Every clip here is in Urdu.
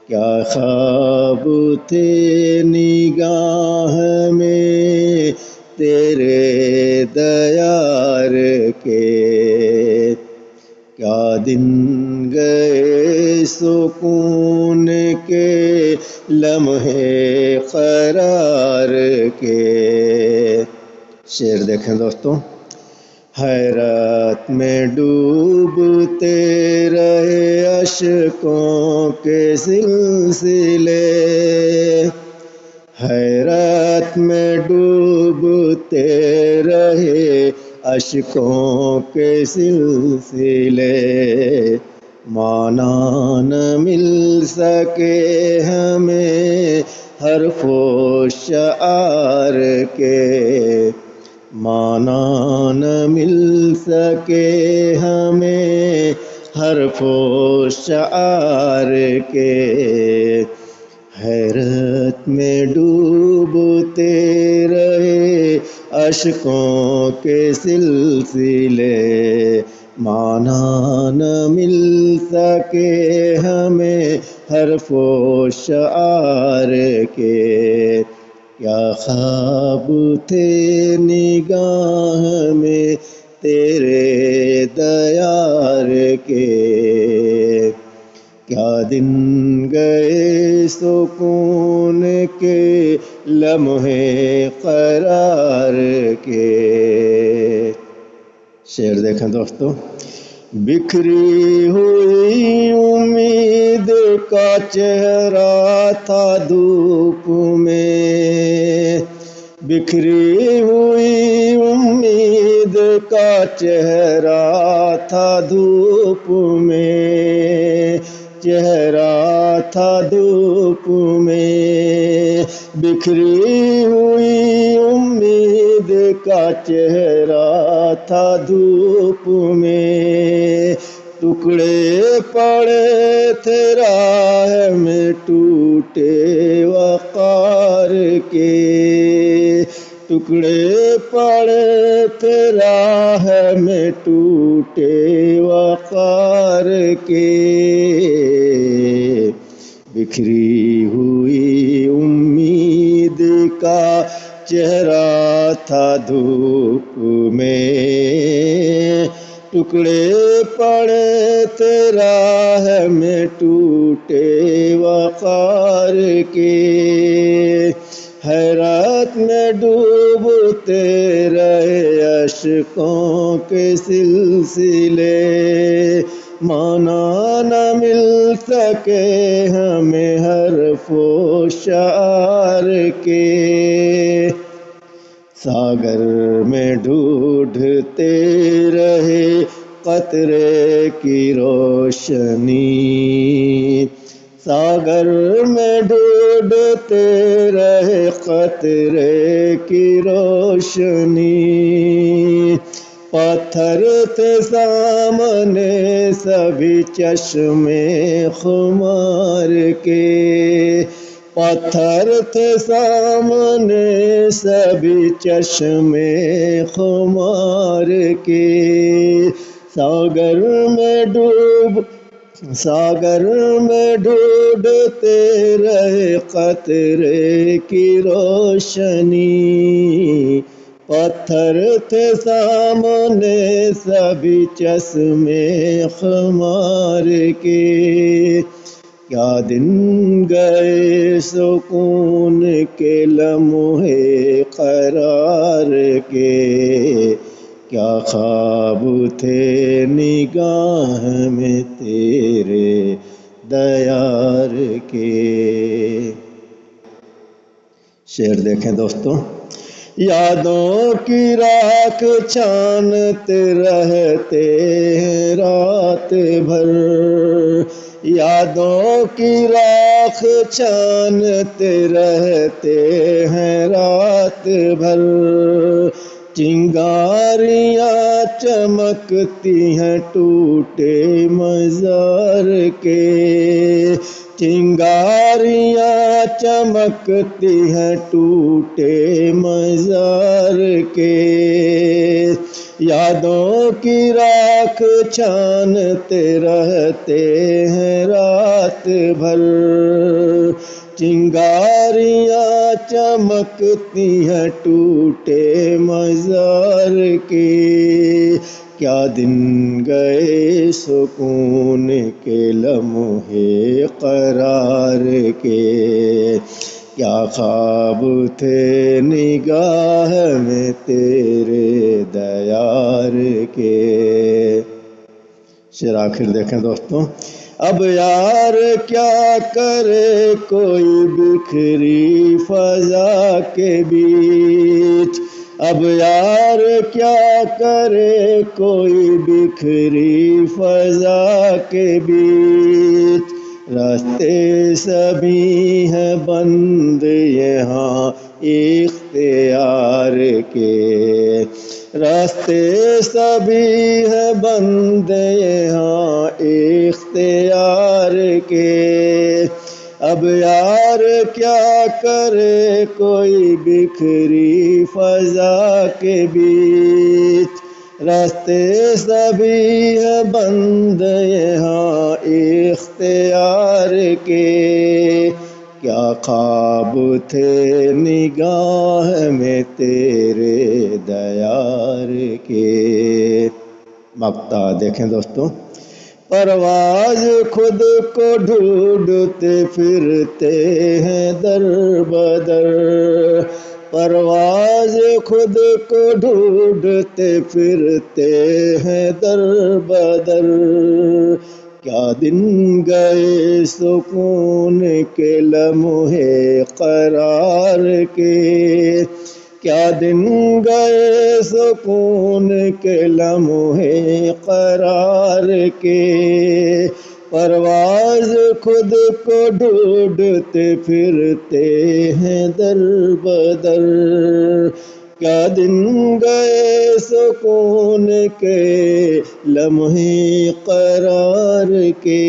کیا خواب تھے نگاہ میں تیرے دیار کے، کیا دن گئے سکون کے لمحے قرار کے۔ شعر دیکھیں دوستوں، حیرت میں ڈوبتے رہے اشکوں کے سلسلے، حیرت میں ڈوبتے رہے اشکوں کے سلسلے، معنی نہ مل سکے ہمیں حرف و شعار کے، معنی نہ مل سکے ہمیں حرف و شعار کے، حیرت میں ڈوبتے رہے اشکوں کے سلسلے، معنی نہ مل سکے ہمیں حرف و شعار کے، کیا خواب تھے نگاہ میں تیرے دیار کے، کیا دن گئے سکون کے لمحے قرار کے۔ شعر دیکھیں دوستو، بکھری ہوئی امید کا چہرہ تھا دھوپ میں، بکھری ہوئی امید کا چہرہ تھا دھوپ میں، چہرہ تھا دھوپ میں، بکھری ہوئی امید کا چہرہ تھا دھوپ میں، ٹکڑے پڑے تھے راہ میں ٹوٹے وقار کے، ٹکڑے پڑے تھے راہ میں ٹوٹے وقار کے، بکھری ہوئی امید کا چہرہ تھا دھوپ میں، ٹکڑے پڑے تھے راہ میں ٹوٹے وقار کے، حیرت میں ڈوبتے رہے اشکوں کے سلسلے، معنی نہ مل سکے ہمیں حرف و شعر کے، ساگر میں ڈھونڈتے رہے قطرے کی روشنی، ساگر میں ڈھونڈتے رہے قطرے کی روشنی، پتھر تھے سامنے سبھی چشمے خمار کے، پتھر تھے سامنے سبھی چشمے خمار کے، ساگر میں ڈوبتے رہے قطرے کی روشنی، پتھر تھے سامنے سبھی چشمے خمار کے، کیا دن گئے سکون کے لمحے قرار کے، کیا خواب تھے نگاہ میں تیرے دیار کے۔ شعر دیکھیں دوستوں، یادوں کی راکھ چھانتے رہتے ہیں رات بھر، یادوں کی راکھ چھانتے رہتے ہیں رات بھر، چنگاریاں چمکتی ہیں ٹوٹے مزار کے، چنگاریاں چمکتی ہیں ٹوٹے مزار کے، یادوں کی راکھ چھانتے رہتے ہیں رات بھر، چنگاریاں چمکتی ہیں ٹوٹے مزار کے، کیا دن گئے سکون کے لمحے قرار کے، کیا خواب تھے نگاہ میں تیرے دیار کے۔ شعر آخر دیکھیں دوستوں، اب یار کیا کرے کوئی بکھری فضا کے بیچ، اب یار کیا کرے کوئی بکھری فضا کے بیچ، راستے سبھی ہیں بند یہاں اختیار کے، راستے سبھی ہیں بند یہاں اختیار کے، اب یار کیا کرے کوئی بکھری فضا کے بیچ، راستے سبھی ہیں بند یہاں اختیار کے، کیا خواب تھے نگاہ میں تیرے دیار کے۔ مقطع دیکھیں دوستوں، پرواز خود کو ڈھونڈتے پھرتے ہیں در بدر، پرواز خود کو ڈھونڈتے پھرتے ہیں در بدر، کیا دن گئے سکون کے لمحے قرار کے، کیا دن گئے سکون کے لمحے قرار کے، پرواز خود کو ڈھونڈتے پھرتے ہیں در بدر، کیا دن گئے سکون کے لمحے قرار کے،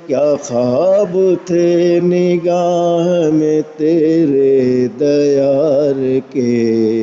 کیا خواب تھے نگاہ میں تیرے دیار کے۔